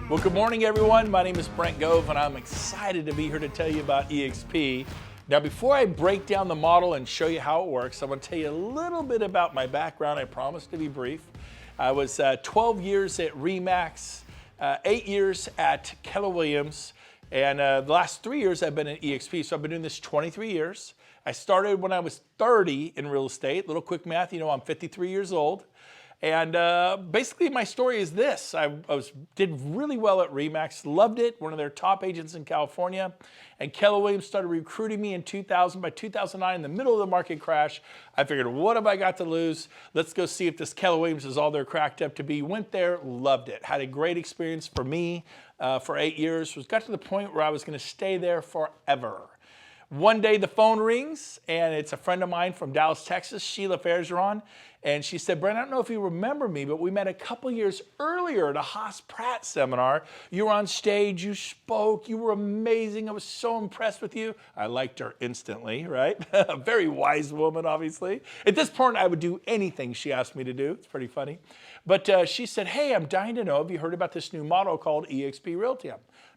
Well, good morning, everyone. My name is Brent Gove, and I'm excited to be here to tell you about eXp. Now, before I break down the model and show you how it works, I'm going to tell you a little bit about my background. I promise to be brief. I was 12 years at RE/MAX, 8 years at Keller Williams, and the last 3 years I've been at eXp, so I've been doing this 23 years. I started when I was 30 in real estate. Little quick math, you know, I'm 53 years old. And basically my story is this. I did really well at RE/MAX, loved it, one of their top agents in California. And Keller Williams started recruiting me in 2000. By 2009, in the middle of the market crash, I figured, what have I got to lose? Let's go see if this Keller Williams is all they're cracked up to be. Went there, loved it. Had a great experience for me for 8 years. Got to the point where I was going to stay there forever. One day the phone rings, and it's a friend of mine from Dallas, Texas, Sheila Fairgeron, and she said, Brent, I don't know if you remember me, but we met a couple years earlier at a Haas Pratt seminar. You were on stage, you spoke, you were amazing. I was so impressed with you. I liked her instantly, right? A very wise woman, obviously. At this point, I would do anything she asked me to do. It's pretty funny. But she said, hey, I'm dying to know, have you heard about this new model called eXp Realty?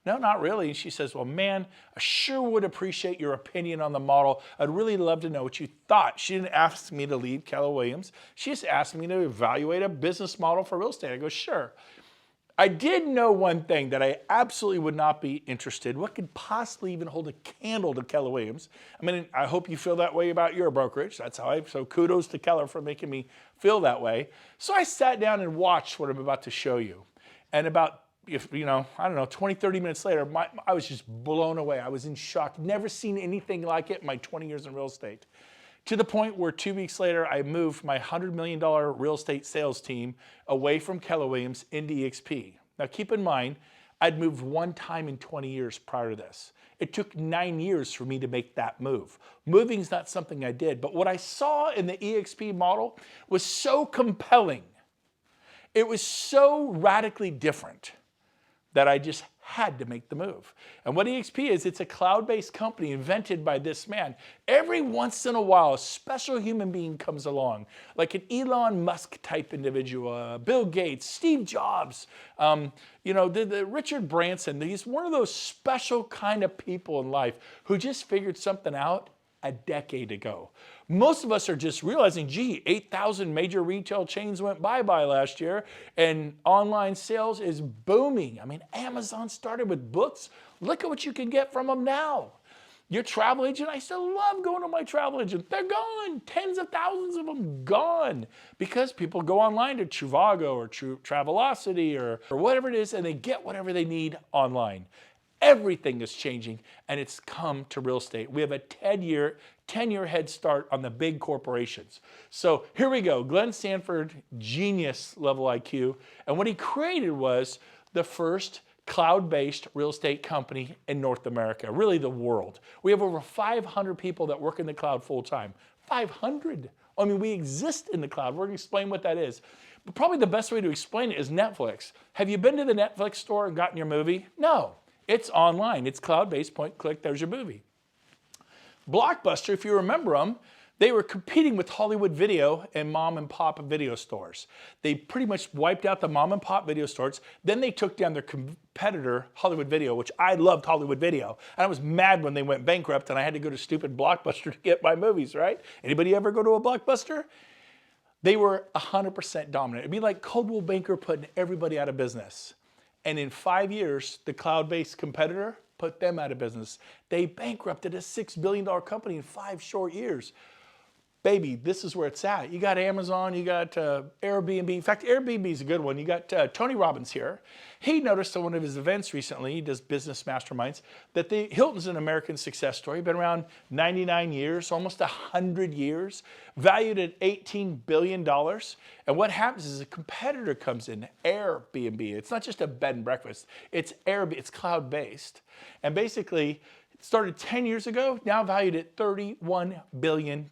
No, not really. She says, well, man, I sure would appreciate your opinion on the model. I'd really love to know what you thought. She didn't ask me to leave Keller Williams. She just asked me to evaluate a business model for real estate. I go, sure. I did know one thing, that I absolutely would not be interested. What could possibly even hold a candle to Keller Williams? I mean, I hope you feel that way about your brokerage. That's how so kudos to Keller for making me feel that way. So I sat down and watched what I'm about to show you. And about, I don't know, 20, 30 minutes later, I was just blown away. I was in shock. Never seen anything like it in my 20 years in real estate. To the point where 2 weeks later, I moved my $100 million real estate sales team away from Keller Williams into eXp. Now keep in mind, I'd moved one time in 20 years prior to this. It took 9 years for me to make that move. Moving's not something I did, but what I saw in the eXp model was so compelling. It was so radically different that I just had to make the move. And what eXp is, it's a cloud-based company invented by this man. Every once in a while, a special human being comes along, like an Elon Musk type individual, Bill Gates, Steve Jobs, the Richard Branson. He's one of those special kind of people in life who just figured something out a decade ago. Most of us are just realizing, gee, 8,000 major retail chains went bye-bye last year, and online sales is booming. I mean, Amazon started with books. Look at what you can get from them now. Your travel agent, I still love going to my travel agent. They're gone. Tens of thousands of them gone, because people go online to Trivago or Travelocity or whatever it is, and they get whatever they need online. Everything is changing, and it's come to real estate. We have a 10-year head start on the big corporations. So here we go. Glenn Sanford, genius level IQ. And what he created was the first cloud-based real estate company in North America, really the world. We have over 500 people that work in the cloud full-time. 500. I mean, we exist in the cloud. We're going to explain what that is. But probably the best way to explain it is Netflix. Have you been to the Netflix store and gotten your movie? No. It's online. It's cloud-based, point, click, there's your movie. Blockbuster, if you remember them, they were competing with Hollywood Video and mom and pop video stores. They pretty much wiped out the mom and pop video stores. Then they took down their competitor, Hollywood Video, which I loved Hollywood Video. And I was mad when they went bankrupt and I had to go to stupid Blockbuster to get my movies, right? Anybody ever go to a Blockbuster? They were 100% dominant. It'd be like Coldwell Banker putting everybody out of business. And in 5 years, the cloud-based competitor put them out of business. They bankrupted a $6 billion company in 5 short years. Baby, this is where it's at. You got Amazon, you got Airbnb. In fact, Airbnb is a good one. You got Tony Robbins here. He noticed at one of his events recently, he does business masterminds, that the Hilton's an American success story. Been around 99 years, almost 100 years, valued at $18 billion. And what happens is a competitor comes in, Airbnb. It's not just a bed and breakfast. It's Airbnb. It's cloud-based. And basically, started 10 years ago, now valued at $31 billion.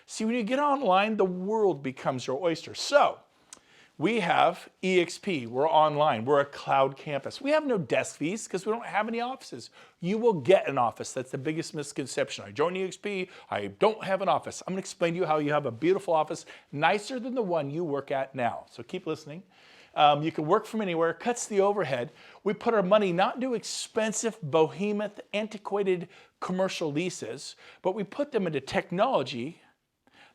See, when you get online, the world becomes your oyster. So we have eXp, we're online, we're a cloud campus. We have no desk fees because we don't have any offices. You will get an office. That's the biggest misconception. I joined eXp, I don't have an office. I'm gonna explain to you how you have a beautiful office, nicer than the one you work at now. So keep listening. You can work from anywhere, cuts the overhead. We put our money not into expensive, behemoth, antiquated commercial leases, but we put them into technology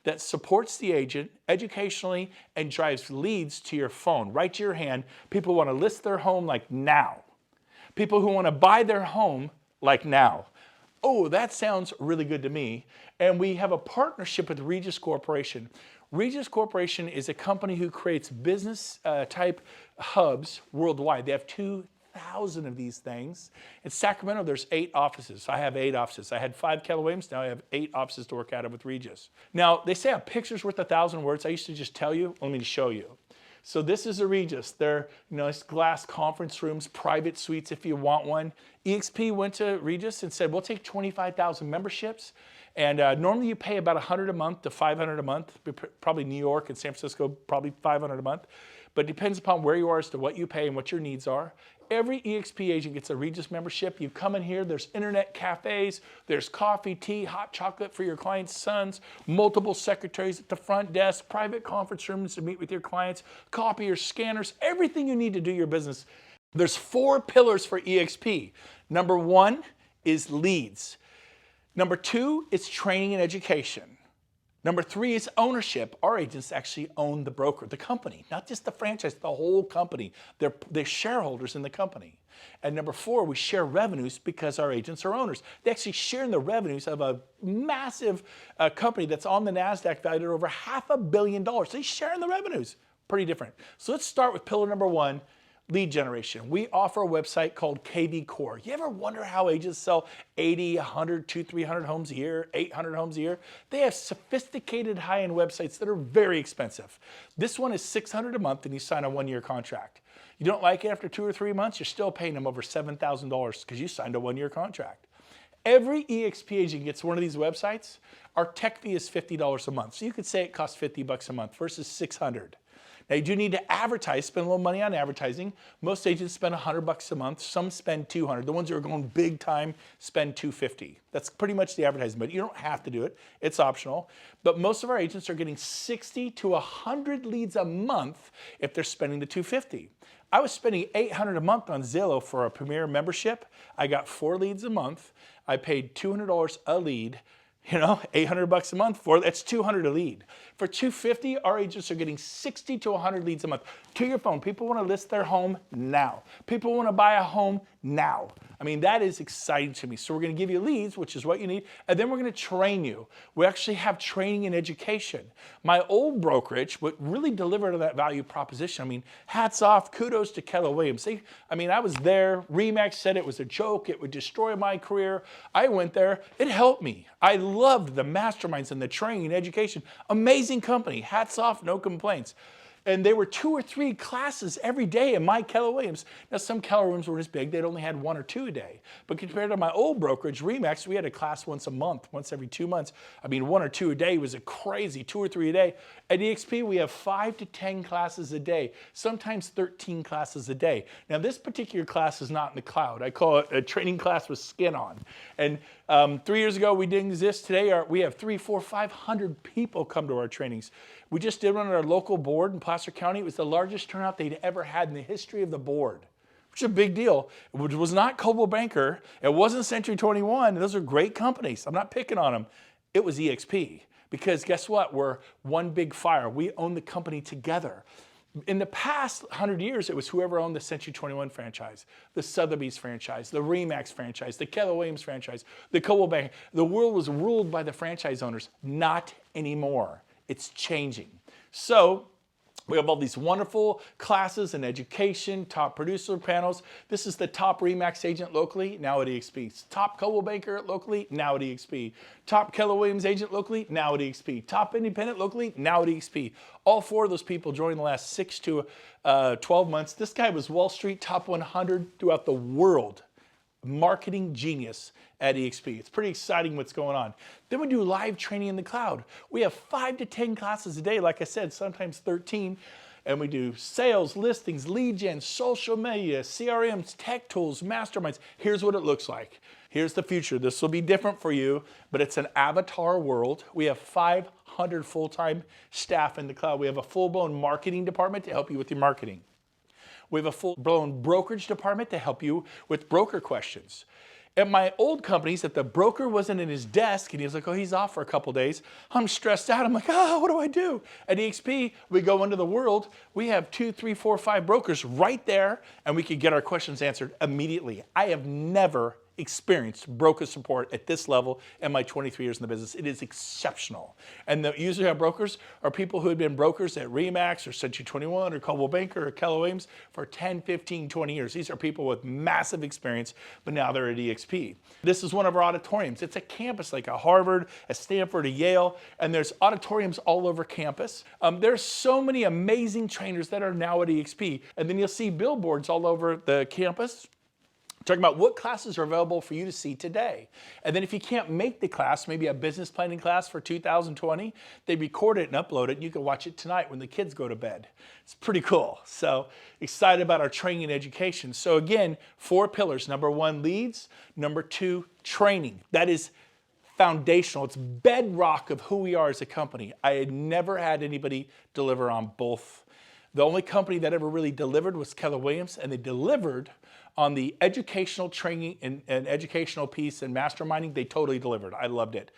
that supports the agent educationally and drives leads to your phone, right to your hand. People want to list their home like now. People who want to buy their home like now. Oh, that sounds really good to me. And we have a partnership with Regis Corporation. Regis Corporation is a company who creates business type hubs worldwide. They have 2,000 of these things. In Sacramento, there's 8 offices. I have 8 offices. I had 5 Keller Williams. Now I have 8 offices to work out of with Regis. Now, they say a picture's worth 1,000 words. I used to just tell you. Let me show you. So this is a Regis. They're nice glass conference rooms, private suites if you want one. eXp went to Regis and said, we'll take 25,000 memberships. And normally you pay about $100 a month to $500 a month, probably New York and San Francisco, probably $500 a month. But it depends upon where you are as to what you pay and what your needs are. Every eXp agent gets a Regis membership. You come in here, there's internet cafes, there's coffee, tea, hot chocolate for your clients' sons, multiple secretaries at the front desk, private conference rooms to meet with your clients, copiers, scanners, everything you need to do your business. There's 4 pillars for eXp. Number 1 is leads. Number 2 is training and education. Number 3 is ownership. Our agents actually own the broker, the company, not just the franchise, the whole company. They're shareholders in the company. And number 4, we share revenues because our agents are owners. They actually share in the revenues of a massive company that's on the NASDAQ valued at over $500 million. They share in the revenues. Pretty different. So let's start with pillar number 1. Lead generation. We offer a website called KV Core. You ever wonder how agents sell 80, 100, 200, 300 homes a year, 800 homes a year? They have sophisticated high-end websites that are very expensive. This one is $600 a month and you sign a 1-year contract. You don't like it after 2 or 3 months, you're still paying them over $7,000 because you signed a 1-year contract. Every eXp agent gets one of these websites. Our tech fee is $50 a month. So you could say it costs $50 a month versus $600. Now you do need to advertise, spend a little money on advertising. Most agents spend $100 a month, some spend $200. The ones that are going big time spend $250. That's pretty much the advertising, but you don't have to do it. It's optional. But most of our agents are getting 60 to 100 leads a month if they're spending the $250. I was spending $800 a month on Zillow for a Premier membership. I got 4 leads a month. I paid $200 a lead. $800 a month for that's $200 a lead. For $250, our agents are getting 60 to 100 leads a month to your phone. People want to list their home now. People want to buy a home now. I mean, that is exciting to me. So we're going to give you leads, which is what you need, and then we're going to train you. We actually have training and education. My old brokerage, what really delivered on that value proposition, I mean, hats off, kudos to Keller Williams. I was there. RE/MAX said it was a joke. It would destroy my career. I went there. It helped me. I loved the masterminds and the training and education. Amazing company. Hats off, no complaints. And they were 2 or 3 classes every day in my Keller Williams. Now, some Keller Williams were as big, they'd only had 1 or 2 a day. But compared to my old brokerage, RE/MAX, we had a class once a month, once every 2 months. I mean, 1 or 2 a day was a crazy, 2 or 3 a day. At eXp, we have 5 to 10 classes a day, sometimes 13 classes a day. Now, this particular class is not in the cloud. I call it a training class with skin on. And 3 years ago, we didn't exist. Today, we have 300, 400, 500 people come to our trainings. We just did one at our local board in Placer County. It was the largest turnout they'd ever had in the history of the board, which is a big deal. It was not Coldwell Banker. It wasn't Century 21. Those are great companies. I'm not picking on them. It was eXp because guess what? We're one big fire. We own the company together. In the past 100 years, it was whoever owned the Century 21 franchise, the Sotheby's franchise, the RE/MAX franchise, the Keller Williams franchise, the Coldwell Banker. The world was ruled by the franchise owners. Not anymore. It's changing. So we have all these wonderful classes and education, top producer panels. This is the top RE/MAX agent locally, now at eXp. Top Coldwell Banker locally, now at eXp. Top Keller Williams agent locally, now at eXp. Top independent locally, now at eXp. All 4 of those people joined in the last 6 to 12 months. This guy was Wall Street top 100 throughout the world. Marketing genius at eXp. It's pretty exciting what's going on. Then we do live training in the cloud. We have 5 to 10 classes a day, like I said, sometimes 13. And we do sales, listings, lead gen, social media, CRMs, tech tools, masterminds. Here's what it looks like. Here's the future. This will be different for you, but it's an avatar world. We have 500 full-time staff in the cloud. We have a full-blown marketing department to help you with your marketing. We have a full-blown brokerage department to help you with broker questions. At my old companies, if the broker wasn't in his desk and he was like, oh, he's off for a couple days, I'm stressed out. I'm like, what do I do? At eXp, we go into the world. We have 2, 3, 4, 5 brokers right there, and we can get our questions answered immediately. I have never experienced broker support at this level in my 23 years in the business. It is exceptional. And the usually our brokers are people who have been brokers at Remax or Century 21 or Coldwell Banker or Keller Williams for 10, 15, 20 years. These are people with massive experience, but now they're at eXp. This is one of our auditoriums. It's a campus like a Harvard, a Stanford, a Yale, and there's auditoriums all over campus. There's so many amazing trainers that are now at eXp. And then you'll see billboards all over the campus talking about what classes are available for you to see today. And then if you can't make the class, maybe a business planning class for 2020, they record it and upload it, and you can watch it tonight when the kids go to bed. It's pretty cool. So excited about our training and education. So again, 4 pillars. Number 1, leads. Number 2, training. That is foundational. It's bedrock of who we are as a company. I had never had anybody deliver on both. The only company that ever really delivered was Keller Williams, and they delivered on the educational training and educational piece and masterminding. They totally delivered. I loved it.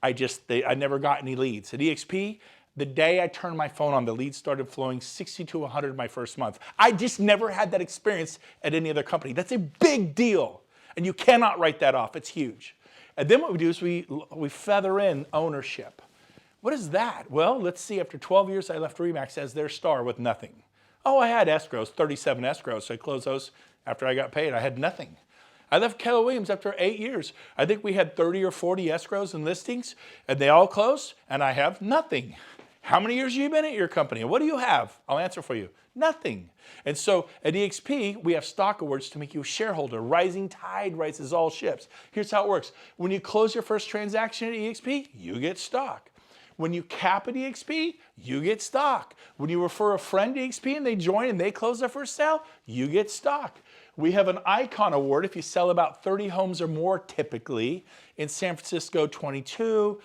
I never got any leads. At eXp, the day I turned my phone on, the leads started flowing 60 to 100 my first month. I just never had that experience at any other company. That's a big deal, and you cannot write that off. It's huge. And then what we do is we feather in ownership. What is that? Well, let's see. After 12 years, I left Remax as their star with nothing. Oh, I had escrows, 37 escrows, so I closed those after I got paid. I had nothing. I left Keller Williams after 8 years. I think we had 30 or 40 escrows and listings, and they all closed, and I have nothing. How many years have you been at your company? What do you have? I'll answer for you. Nothing. And so at eXp, we have stock awards to make you a shareholder. Rising tide rises all ships. Here's how it works. When you close your first transaction at eXp, you get stock. When you cap at eXp, you get stock. When you refer a friend to eXp and they join and they close their first sale, you get stock. We have an Icon Award if you sell about 30 homes or more typically. In San Francisco, 22.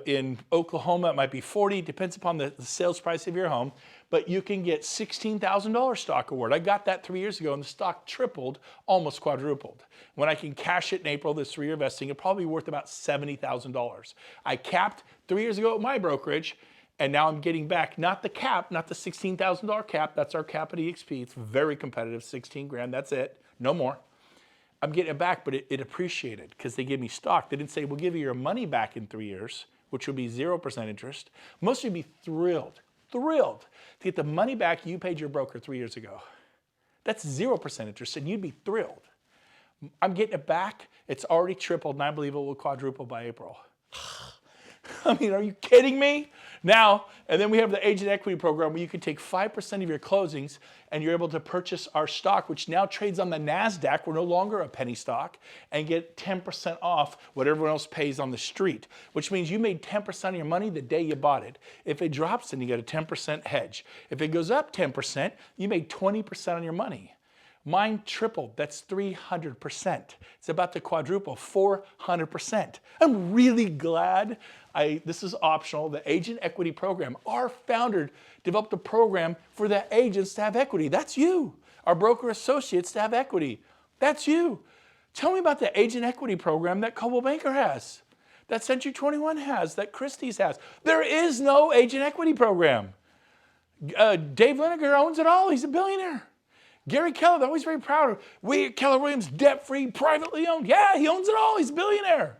In Oklahoma, it might be 40. Depends upon the sales price of your home. But you can get $16,000 stock award. I got that 3 years ago, and the stock tripled, almost quadrupled. When I can cash it in April, this 3-year vesting, it'll probably be worth about $70,000. I capped 3 years ago at my brokerage, and now I'm getting back, not the cap, not the $16,000 cap. That's our cap at eXp. It's very competitive, 16 grand, that's it, no more. I'm getting it back, but it appreciated because they gave me stock. They didn't say, we'll give you your money back in 3 years, which would be 0% interest. Most of you would be thrilled to get the money back you paid your broker 3 years ago. That's 0% interest, and you'd be thrilled. I'm getting it back. It's already tripled, and I believe it will quadruple by April. I mean, are you kidding me? Now, and then we have the agent equity program where you can take 5% of your closings and you're able to purchase our stock, which now trades on the NASDAQ. We're no longer a penny stock, and get 10% off what everyone else pays on the street, which means you made 10% of your money the day you bought it. If it drops, then you get a 10% hedge. If it goes up 10%, you made 20% on your money. Mine tripled. That's 300%. It's about to quadruple, 400%. I'm really glad this is optional. The Agent Equity Program. Our founder developed a program for the agents to have equity. That's you. Our broker associates to have equity. That's you. Tell me about the Agent Equity Program that Coldwell Banker has, that Century 21 has, that Christie's has. There is no Agent Equity Program. Dave Lineker owns it all. He's a billionaire. Gary Keller, they're always very proud of. We at Keller Williams, debt-free, privately owned. Yeah, he owns it all. He's a billionaire.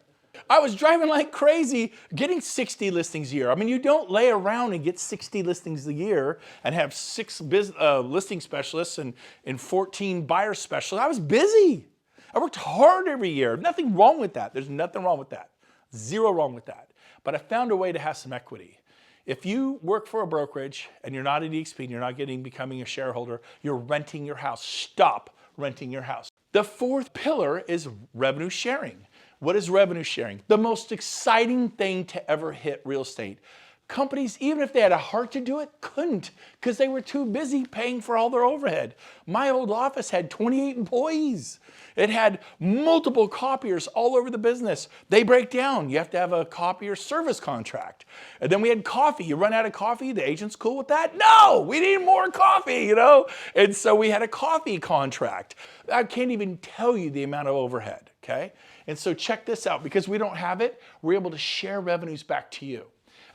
I was driving like crazy, getting 60 listings a year. I mean, you don't lay around and get 60 listings a year and have 6 listing specialists and 14 buyer specialists. I was busy. I worked hard every year. Nothing wrong with that. There's nothing wrong with that. Zero wrong with that. But I found a way to have some equity. If you work for a brokerage and you're not at eXp and you're not becoming a shareholder, you're renting your house. Stop renting your house. The 4th pillar is revenue sharing. What is revenue sharing? The most exciting thing to ever hit real estate. Companies, even if they had a heart to do it, couldn't because they were too busy paying for all their overhead. My old office had 28 employees. It had multiple copiers all over the business. They break down. You have to have a copier service contract. And then we had coffee. You run out of coffee, the agent's cool with that? No, we need more coffee, you know? And so we had a coffee contract. I can't even tell you the amount of overhead, okay? And so check this out. Because we don't have it, we're able to share revenues back to you.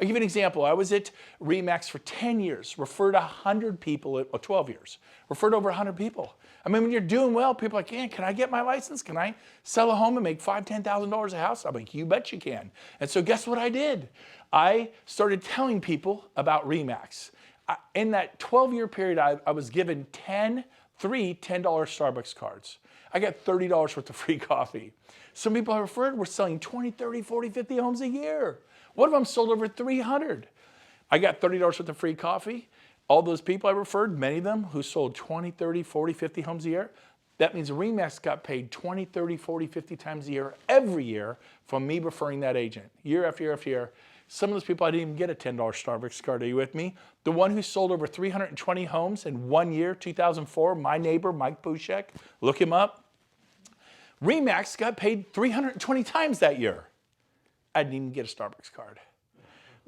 I'll give you an example. I was at RE/MAX for 10 years, referred 100 people, or 12 years, referred over 100 people. I mean, when you're doing well, people are like, yeah, can I get my license? Can I sell a home and make $5,000, $10,000 a house? I'm like, you bet you can. And so guess what I did? I started telling people about RE/MAX. In that 12-year period, I was given three $10 Starbucks cards. I got $30 worth of free coffee. Some people I referred were selling 20, 30, 40, 50 homes a year. One of them sold over 300. I got $30 worth of free coffee. All those people I referred, many of them who sold 20, 30, 40, 50 homes a year, that means RE/MAX got paid 20, 30, 40, 50 times a year, every year, from me referring that agent, year after year after year. Some of those people, I didn't even get a $10 Starbucks card. Are you with me? The one who sold over 320 homes in 1 year, 2004, my neighbor, Mike Pushek, look him up. RE/MAX got paid 320 times that year. I didn't even get a Starbucks card.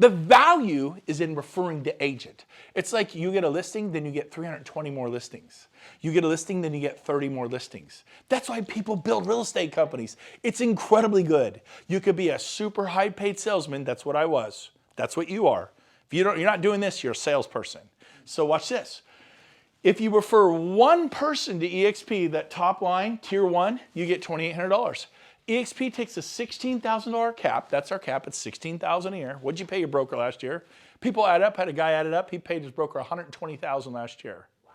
The value is in referring the agent. It's like you get a listing, then you get 320 more listings. You get a listing, then you get 30 more listings. That's why people build real estate companies. It's incredibly good. You could be a super high paid salesman. That's what I was. That's what you are. If you're not doing this, you're a salesperson. So watch this. If you refer one person to eXp, that top line, tier 1, you get $2,800. eXp takes a $16,000 cap. That's our cap. It's $16,000 a year. What'd you pay your broker last year? People add up. Had a guy added up. He paid his broker $120,000 last year. Wow.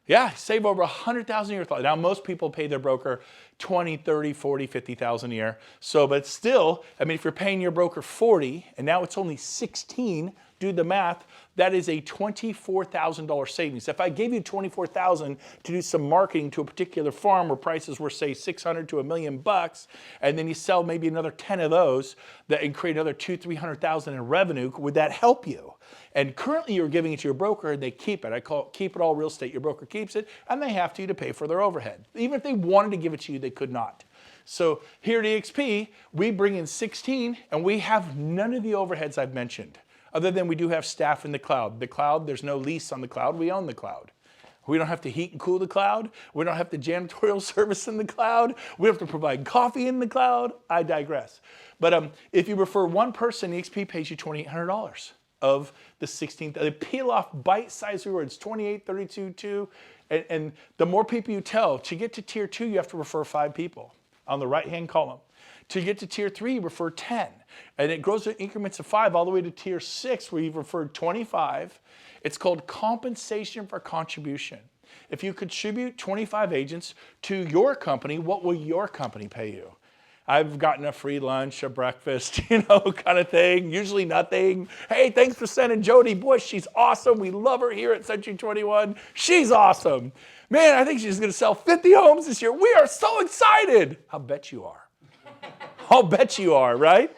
Yeah, save over $100,000 a year. Now most people pay their broker $20,000, $30,000, $40,000, $50,000 a year. So, but still, I mean, if you're paying your broker $40,000 and now it's only $16,000, do the math. That is a $24,000 savings. If I gave you $24,000 to do some marketing to a particular farm where prices were, say, $600,000 to $1 million, and then you sell maybe another 10 of those and create another $200,000, $300,000 in revenue, would that help you? And currently you're giving it to your broker and they keep it. I call it keep it all real estate. Your broker keeps it and they have to pay for their overhead. Even if they wanted to give it to you, they could not. So here at eXp, we bring in 16 and we have none of the overheads I've mentioned. Other than we do have staff in the cloud. The cloud, there's no lease on the cloud. We own the cloud. We don't have to heat and cool the cloud. We don't have to janitorial service in the cloud. We don't have to provide coffee in the cloud. I digress. But if you refer one person, eXp pays you $2,800 of the 16th. They peel off bite-sized rewards, 28, 32, 2. And the more people you tell, to get to tier 2, you have to refer 5 people on the right-hand column. To get to tier 3, you refer 10. And it grows in increments of 5 all the way to tier 6 where you've referred 25. It's called compensation for contribution. If you contribute 25 agents to your company, what will your company pay you? I've gotten a free lunch, a breakfast, kind of thing. Usually nothing. Hey, thanks for sending Jody Bush. She's awesome. We love her here at Century 21. She's awesome. Man, I think she's going to sell 50 homes this year. We are so excited. I'll bet you are. I'll bet you are, right?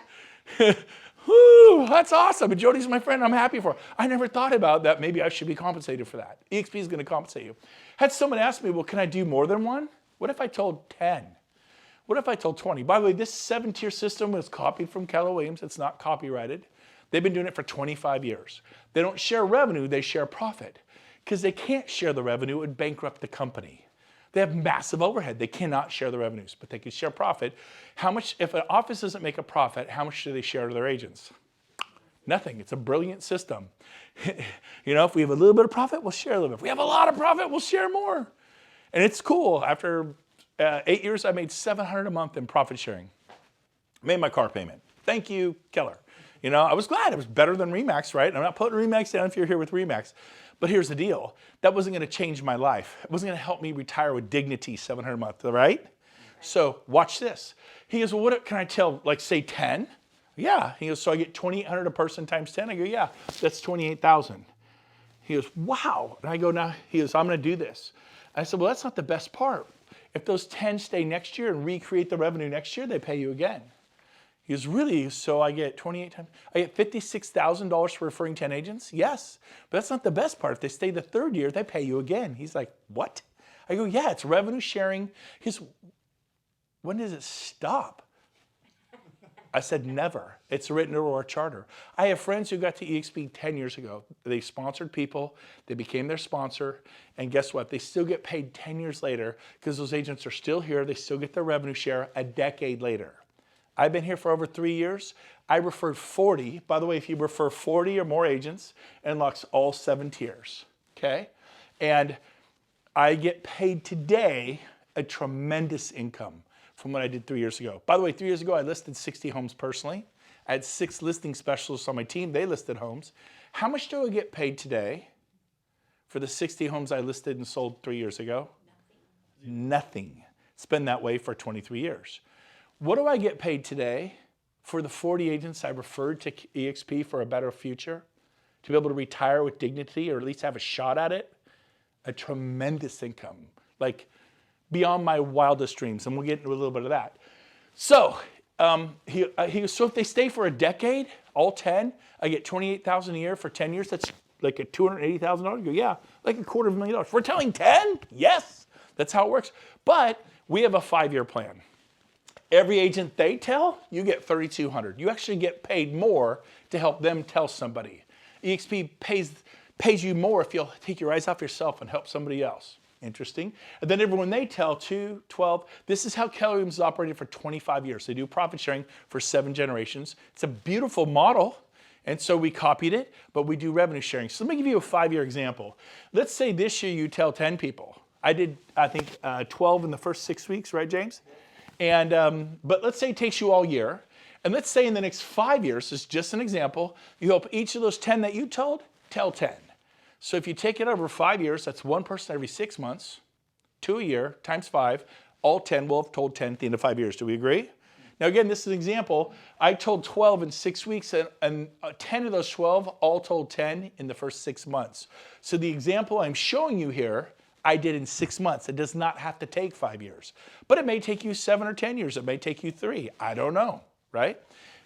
Woo, that's awesome. And Jody's my friend. I'm happy for her. I never thought about that. Maybe I should be compensated for that. eXp is going to compensate you. Had someone ask me, well, can I do more than one? What if I told 10? What if I told 20? By the way, this 7-tier system was copied from Keller Williams. It's not copyrighted. They've been doing it for 25 years. They don't share revenue. They share profit. Because they can't share the revenue. It would bankrupt the company. They have massive overhead. They cannot share the revenues, but they can share profit. How much, if an office doesn't make a profit, how much do they share to their agents? Nothing. It's a brilliant system. If we have a little bit of profit, we'll share a little bit. If we have a lot of profit, we'll share more. And it's cool. After 8 years, I made $700 a month in profit sharing. Made my car payment. Thank you, Keller. I was glad. It was better than RE/MAX, right? I'm not putting RE/MAX down if you're here with RE/MAX. But here's the deal. That wasn't going to change my life. It wasn't going to help me retire with dignity, $700 a month, right? So watch this. He goes, well, what can I tell, like say 10? Yeah. He goes, so I get $2,800 a person times 10? I go, yeah, that's $28,000. He goes, wow. And I go, now, he goes, I'm going to do this. I said, well, that's not the best part. If those 10 stay next year and recreate the revenue next year, they pay you again. He goes, really? So I get 28 times, I get $56,000 for referring 10 agents? Yes, but that's not the best part. If they stay the third year, they pay you again. He's like, what? I go, yeah, it's revenue sharing. He's, when does it stop? I said, never. It's written into our charter. I have friends who got to eXp 10 years ago. They sponsored people, they became their sponsor, and guess what? They still get paid 10 years later because those agents are still here. They still get their revenue share a decade later. I've been here for over 3 years. I referred 40. By the way, if you refer 40 or more agents, it unlocks all 7 tiers, okay? And I get paid today a tremendous income from what I did 3 years ago. By the way, 3 years ago, I listed 60 homes personally. I had 6 listing specialists on my team. They listed homes. How much do I get paid today for the 60 homes I listed and sold 3 years ago? Nothing. It's been that way for 23 years. What do I get paid today for the 40 agents I referred to eXp for a better future? To be able to retire with dignity or at least have a shot at it? A tremendous income, like beyond my wildest dreams. And we'll get into a little bit of that. So so if they stay for a decade, all 10, I get $28,000 a year for 10 years. That's like a $280,000. You go, yeah, like $250,000. We're telling 10? Yes, that's how it works. But we have a 5-year plan. Every agent they tell, you get $3,200. You actually get paid more to help them tell somebody. eXp pays you more if you'll take your eyes off yourself and help somebody else. Interesting. And then everyone they tell, 2, 12, this is how Keller Williams has operated for 25 years. They do profit sharing for 7 generations. It's a beautiful model. And so we copied it, but we do revenue sharing. So let me give you a 5-year example. Let's say this year you tell 10 people. I did, I think, 12 in the first 6 weeks, right, James? And, but let's say it takes you all year. And let's say in the next 5 years, this is just an example, you help each of those 10 that you told, tell 10. So if you take it over 5 years, that's 1 person every 6 months, 2 a year, times 5, all 10 will have told 10 at the end of 5 years. Do we agree? Now again, this is an example. I told 12 in 6 weeks, and 10 of those 12 all told 10 in the first 6 months. So the example I'm showing you here, I did in 6 months. It does not have to take 5 years. But it may take you 7 or 10 years. It may take you 3. I don't know, right?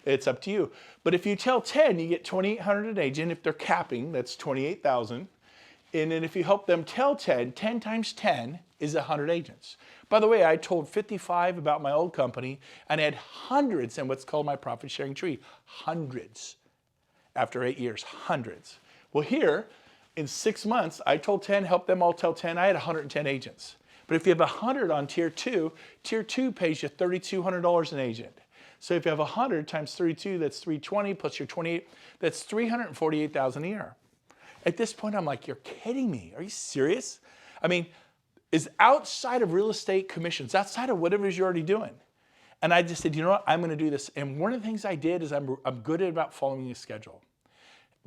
It's up to you. But if you tell 10, you get $2,800 an agent. If they're capping, that's $28,000. And then if you help them tell 10, 10 times 10 is 100 agents. By the way, I told 55 about my old company and I had hundreds in what's called my profit sharing tree. Hundreds. After 8 years, hundreds. Well, here, in 6 months, I told 10, helped them all tell 10. I had 110 agents. But if you have 100 on tier 2 pays you $3,200 an agent. So if you have 100 times 32, that's 320 plus your 28, that's $348,000 a year. At this point, I'm like, you're kidding me. Are you serious? I mean, is outside of real estate commissions, outside of whatever it is you're already doing. And I just said, you know what, I'm going to do this. And one of the things I did is I'm good at about following a schedule.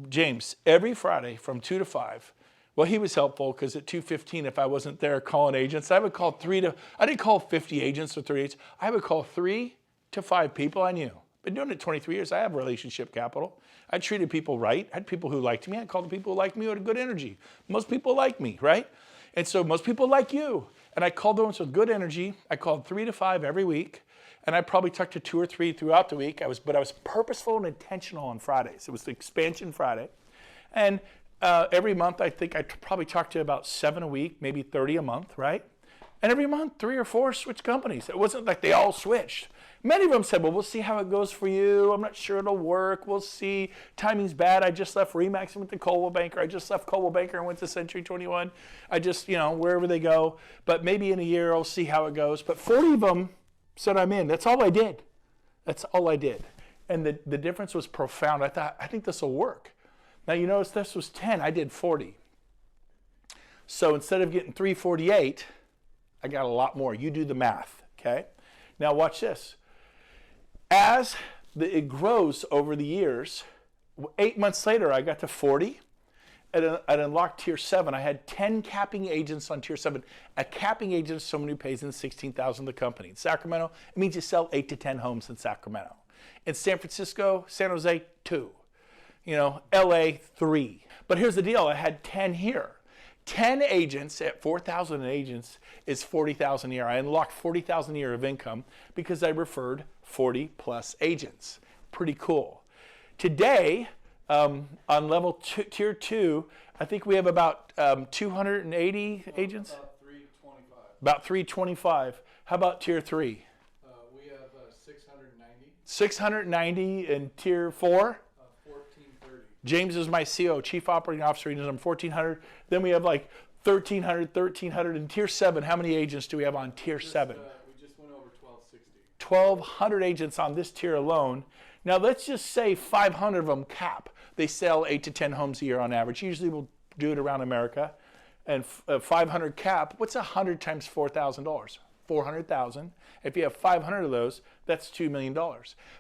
James, every Friday from 2 to 5, well, he was helpful because at 2:15, if I wasn't there calling agents, I would call I didn't call 50 agents or 30 agents. I would call 3 to 5 people I knew. Been doing it 23 years. I have relationship capital. I treated people right. I had people who liked me. I called the people who liked me who had good energy. Most people like me, right? And so most people like you. And I called those with good energy. I called 3 to 5 every week. And I probably talked to 2 or 3 throughout the week. But I was purposeful and intentional on Fridays. It was the expansion Friday. And every month, I think I probably talked to about 7 a week, maybe 30 a month, right? And every month, 3 or 4 switched companies. It wasn't like they all switched. Many of them said, well, we'll see how it goes for you. I'm not sure it'll work. We'll see. Timing's bad. I just left Remax and went to Coldwell Banker. I just left Coldwell Banker and went to Century 21. I just, wherever they go. But maybe in a year, I'll see how it goes. But 40 of them said I'm in. That's all I did. That's all I did. And the difference was profound. I think this will work. Now, you notice this was 10. I did 40. So instead of getting 348, I got a lot more. You do the math, okay? Now watch this. As it grows over the years, 8 months later, I got to 40. I'd unlocked tier 7. I had 10 capping agents on tier 7. A capping agent is someone who pays in $16,000 the company. In Sacramento, it means you sell 8 to 10 homes in Sacramento. In San Francisco, San Jose, 2. LA, 3. But here's the deal. I had 10 here. 10 agents at 4,000 agents is 40,000 a year. I unlocked 40,000 a year of income because I referred 40 plus agents. Pretty cool. Today, on level tier 2, I think we have about 280 agents? About 325. About 325. How about tier 3? We have 690. 690 in tier 4? 1430. James is my CO, Chief Operating Officer. He does them 1,400. Then we have like 1,300 in tier 7. How many agents do we have on tier 7? We just went over 1260. 1,200 agents on this tier alone. Now let's just say 500 of them cap. They sell 8 to 10 homes a year on average. Usually we'll do it around America. And 500 cap, what's 100 times $4,000? 400,000. If you have 500 of those, that's $2 million.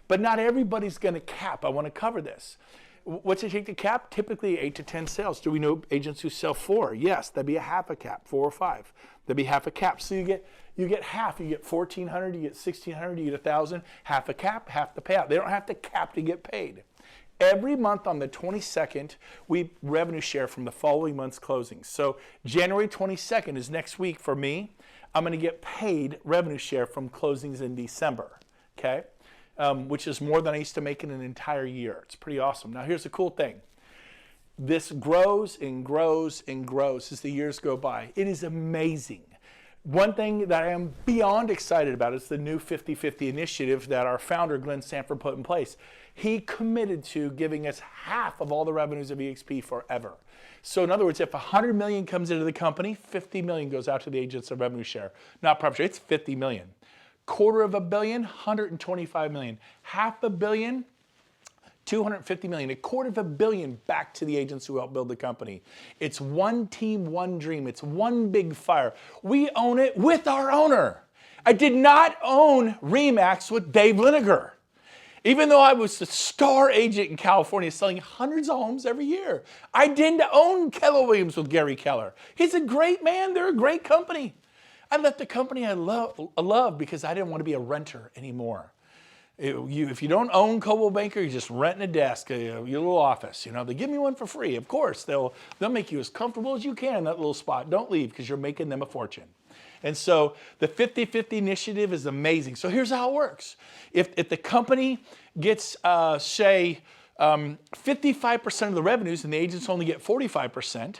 But not everybody's going to cap. I want to cover this. What's it take to cap? Typically 8 to 10 sales. Do we know agents who sell 4? Yes, that'd be a half a cap, 4 or 5. That'd be half a cap. So you get half. You get 1,400, you get 1,600, you get 1,000. Half a cap, half the payout. They don't have to cap to get paid. Every month on the 22nd, we revenue share from the following month's closings. So January 22nd is next week for me. I'm going to get paid revenue share from closings in December, okay? Which is more than I used to make in an entire year. It's pretty awesome. Now here's the cool thing. This grows and grows and grows as the years go by. It is amazing. One thing that I am beyond excited about is the new 50-50 initiative that our founder, Glenn Sanford, put in place. He committed to giving us half of all the revenues of eXp forever. So in other words, if 100 million comes into the company, 50 million goes out to the agents of revenue share. Not profit share, it's 50 million. $250 million, 125 million. $500 million, 250 million. $250 million back to the agents who helped build the company. It's one team, one dream. It's one big fire. We own it with our owner. I did not own RE/MAX with Dave Liniger. Even though I was the star agent in California selling hundreds of homes every year. I didn't own Keller Williams with Gary Keller. He's a great man. They're a great company. I left the company I love because I didn't want to be a renter anymore. If you don't own Coldwell Banker, you're just renting a desk, your little office. You know, they give me one for free. Of course, they'll make you as comfortable as you can in that little spot. Don't leave because you're making them a fortune. And so the 50-50 initiative is amazing. So here's how it works. If the company gets, say, 55% of the revenues and the agents only get 45%,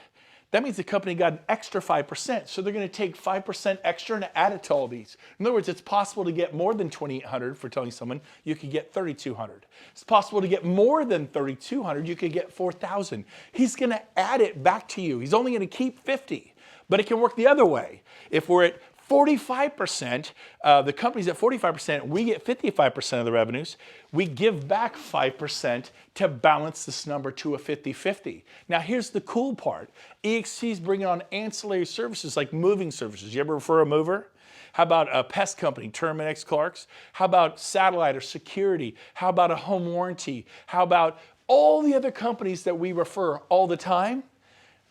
that means the company got an extra 5%. So they're going to take 5% extra and add it to all these. In other words, it's possible to get more than 2,800 for telling someone you could get 3,200. It's possible to get more than 3,200. You could get 4,000. He's going to add it back to you. He's only going to keep 50. But it can work the other way. If we're at 45%, the company's at 45%, we get 55% of the revenues, we give back 5% to balance this number to a 50-50. Now here's the cool part. eXp is bringing on ancillary services like moving services. You ever refer a mover? How about a pest company, Terminix Clark's? How about satellite or security? How about a home warranty? How about all the other companies that we refer all the time?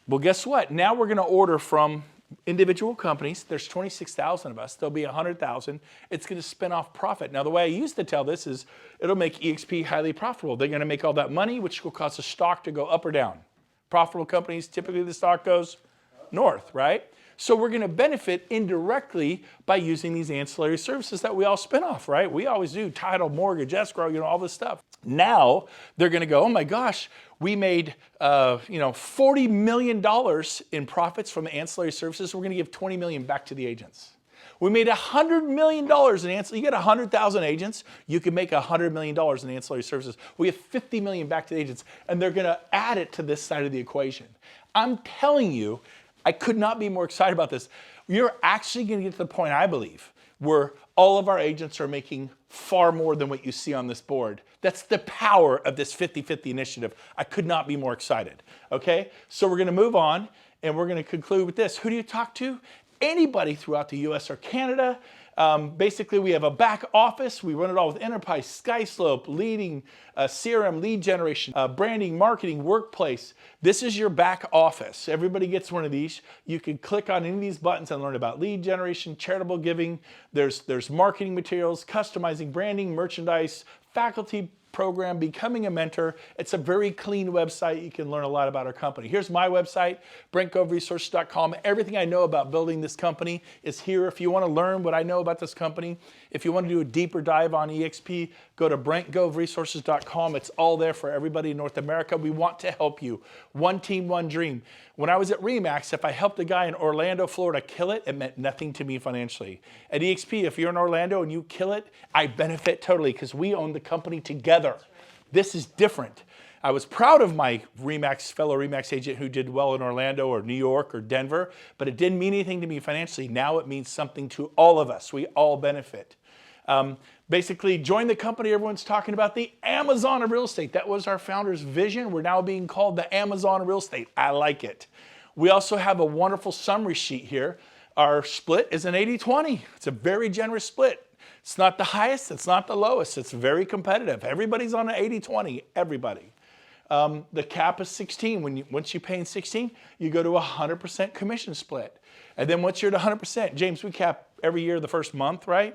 Well, guess what? Now we're going to order from individual companies. There's 26,000 of us. There'll be 100,000. It's going to spin off profit. Now, the way I used to tell this is it'll make eXp highly profitable. They're going to make all that money, which will cause the stock to go up or down. Profitable companies, typically the stock goes north, right? So we're going to benefit indirectly by using these ancillary services that we all spin off, right? We always do title, mortgage, escrow, all this stuff. Now they're going to go, oh my gosh, we made $40 million in profits from ancillary services. We're going to give $20 million back to the agents. We made $100 million in ancillary. You get 100,000 agents, you can make $100 million in ancillary services. We have $50 million back to the agents, and they're going to add it to this side of the equation. I'm telling you, I could not be more excited about this. You're actually going to get to the point, I believe, where all of our agents are making far more than what you see on this board. That's the power of this 50-50 initiative. I could not be more excited. Okay? So we're going to move on, and we're going to conclude with this. Who do you talk to? Anybody throughout the US or Canada. Basically, we have a back office. We run it all with Enterprise, SkySlope, leading CRM, lead generation, branding, marketing, workplace. This is your back office. Everybody gets one of these. You can click on any of these buttons and learn about lead generation, charitable giving. There's marketing materials, customizing, branding, merchandise, faculty program, becoming a mentor. It's a very clean website. You can learn a lot about our company. Here's my website, BrentGoveResources.com. Everything I know about building this company is here. If you want to learn what I know about this company, if you want to do a deeper dive on eXp, go to BrentGoveResources.com. It's all there for everybody in North America. We want to help you. One team, one dream. When I was at RE/MAX, if I helped a guy in Orlando, Florida kill it, it meant nothing to me financially. At eXp, if you're in Orlando and you kill it, I benefit totally because we own the company together. This is different. I was proud of my fellow RE/MAX agent who did well in Orlando or New York or Denver, but it didn't mean anything to me financially. Now it means something to all of us. We all benefit. Basically, join the company. Everyone's talking about the Amazon of real estate. That was our founder's vision. We're now being called the Amazon of real estate. I like it. We also have a wonderful summary sheet here. Our split is an 80-20. It's a very generous split. It's not the highest. It's not the lowest. It's very competitive. Everybody's on an 80-20. Everybody. The cap is 16. Once you pay in 16, you go to a 100% commission split. And then once you're at 100%, James, we cap every year the first month, right?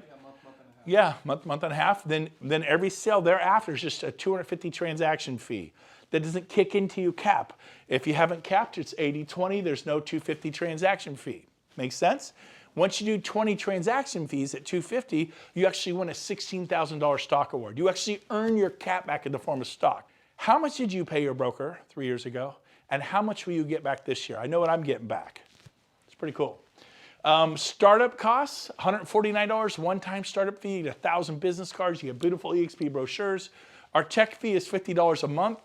Yeah, month and a half. Then every sale thereafter is just a 250 transaction fee. That doesn't kick into your cap. If you haven't capped, it's 80-20. There's no 250 transaction fee. Make sense? Once you do 20 transaction fees at 250, you actually win a $16,000 stock award. You actually earn your cap back in the form of stock. How much did you pay your broker 3 years ago? And how much will you get back this year? I know what I'm getting back. It's pretty cool. Startup costs, $149, one-time startup fee, you get 1,000 business cards, you get beautiful eXp brochures. Our tech fee is $50 a month.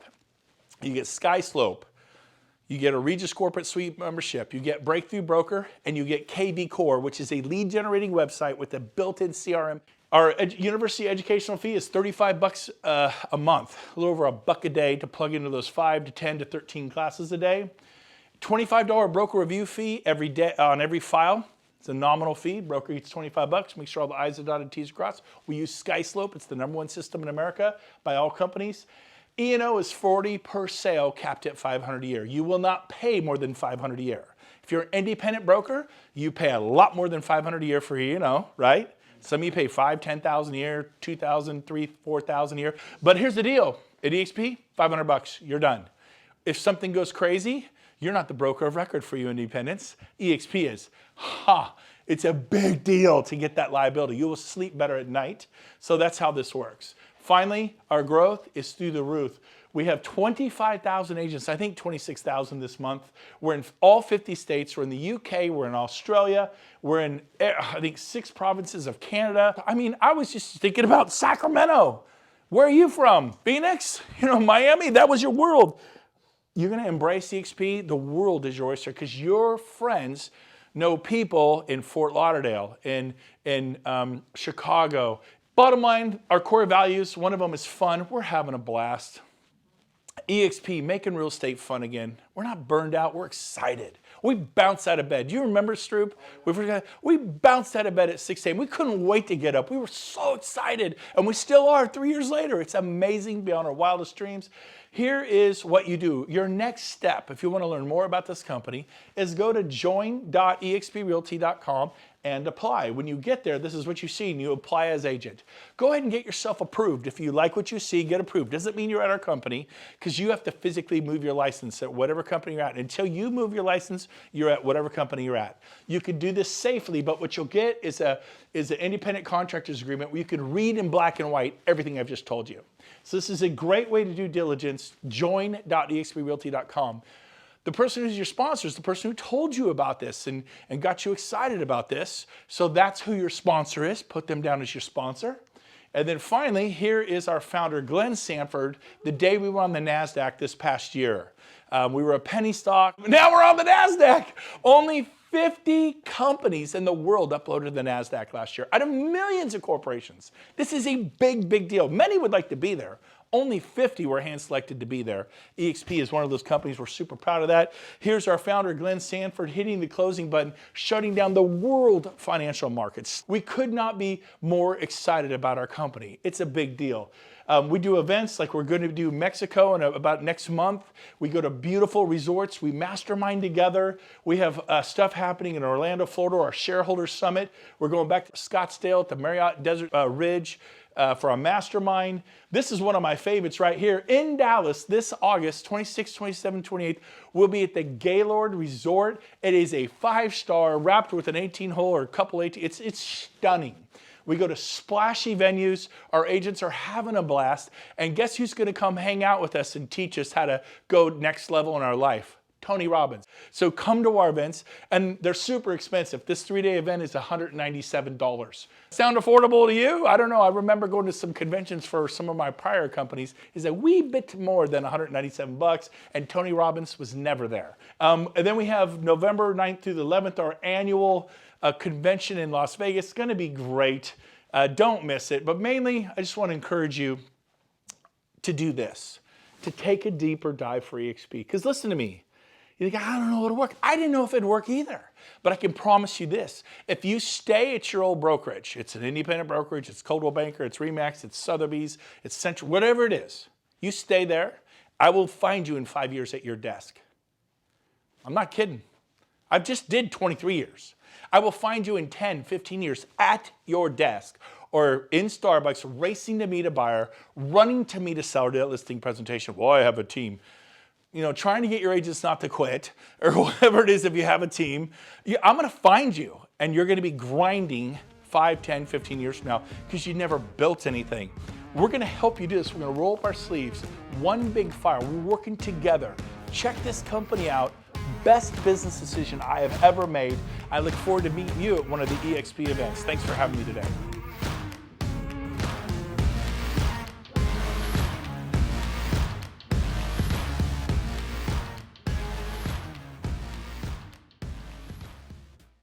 You get SkySlope, you get a Regis Corporate Suite membership, you get Breakthrough Broker, and you get KV Core, which is a lead generating website with a built-in CRM. Our university educational fee is $35 a month, a little over $1 a day to plug into those 5 to 10 to 13 classes a day. $25 broker review fee every day on every file. It's a nominal fee. Broker eats $25. Make sure all the I's are dotted, T's are crossed. We use SkySlope. It's the #1 system in America by all companies. E&O is $40 per sale, capped at $500 a year. You will not pay more than $500 a year. If you're an independent broker, you pay a lot more than $500 a year for E&O, right? Some of you pay $5,000, $10,000 a year, $2,000, $3,000, $4,000 a year. But here's the deal. At eXp, $500, you're done. If something goes crazy, you're not the broker of record for you independents. eXp is. It's a big deal to get that liability. You will sleep better at night. So that's how this works. Finally, our growth is through the roof. We have 25,000 agents, I think 26,000 this month. We're in all 50 states. We're in the UK, we're in Australia, we're in, I think, 6 provinces of Canada. I mean, I was just thinking about Sacramento. Where are you from? Phoenix? You know, Miami? That was your world. You're going to embrace eXp. The world is your oyster because your friends know people in Fort Lauderdale, in Chicago. Bottom line, our core values, one of them is fun. We're having a blast. eXp, making real estate fun again. We're not burned out. We're excited. We bounced out of bed. Do you remember, Stroop? We bounced out of bed at 6 a.m. We couldn't wait to get up. We were so excited, and we still are 3 years later. It's amazing beyond our wildest dreams. Here is what you do. Your next step, if you want to learn more about this company, is go to join.exprealty.com and apply. When you get there, this is what you see, and you apply as agent. Go ahead and get yourself approved. If you like what you see, get approved. Doesn't mean you're at our company, because you have to physically move your license at whatever company you're at. Until you move your license, you're at whatever company you're at. You could do this safely, but what you'll get is an independent contractor's agreement where you can read in black and white everything I've just told you. So this is a great way to do diligence. Join.exprealty.com. The person who's your sponsor is the person who told you about this and got you excited about this. So that's who your sponsor is. Put them down as your sponsor. And then finally, here is our founder, Glenn Sanford, the day we were on the NASDAQ this past year. We were a penny stock. Now we're on the NASDAQ. Only 50 companies in the world uploaded to the NASDAQ last year out of millions of corporations. This is a big, big deal. Many would like to be there. Only 50 were hand-selected to be there. eXp is one of those companies. We're super proud of that. Here's our founder, Glenn Sanford, hitting the closing button, shutting down the world financial markets. We could not be more excited about our company. It's a big deal. We do events like we're going to do Mexico in about next month. We go to beautiful resorts. We mastermind together. We have stuff happening in Orlando, Florida, our shareholder summit. We're going back to Scottsdale at the Marriott Desert Ridge. for a mastermind. This is one of my favorites right here in Dallas this August 26, 27, 28. We'll be at the Gaylord Resort. It is a 5-star wrapped with an 18-hole or a couple 18. It's stunning. We go to splashy venues. Our agents are having a blast. And guess who's going to come hang out with us and teach us how to go next level in our life? Tony Robbins. So come to our events, and they're super expensive. This 3-day event is $197. Sound affordable to you? I don't know. I remember going to some conventions for some of my prior companies. It's a wee bit more than $197, and Tony Robbins was never there. And then we have November 9th through the 11th, our annual convention in Las Vegas. It's going to be great. Don't miss it. But mainly, I just want to encourage you to do this, to take a deeper dive for eXp. Because listen to me. You think, I don't know it'll work. I didn't know if it'd work either. But I can promise you this. If you stay at your old brokerage, it's an independent brokerage, it's Coldwell Banker, it's Remax, it's Sotheby's, it's Central, whatever it is, you stay there, I will find you in 5 years at your desk. I'm not kidding. I just did 23 years. I will find you in 10, 15 years at your desk or in Starbucks, racing to meet a buyer, running to meet a seller to that listing presentation. Well, I have a team. You know, trying to get your agents not to quit, or whatever it is if you have a team. I'm gonna find you, and you're gonna be grinding 5, 10, 15 years from now because you never built anything. We're gonna help you do this. We're gonna roll up our sleeves, one big fire. We're working together. Check this company out. Best business decision I have ever made. I look forward to meeting you at one of the eXp events. Thanks for having me today.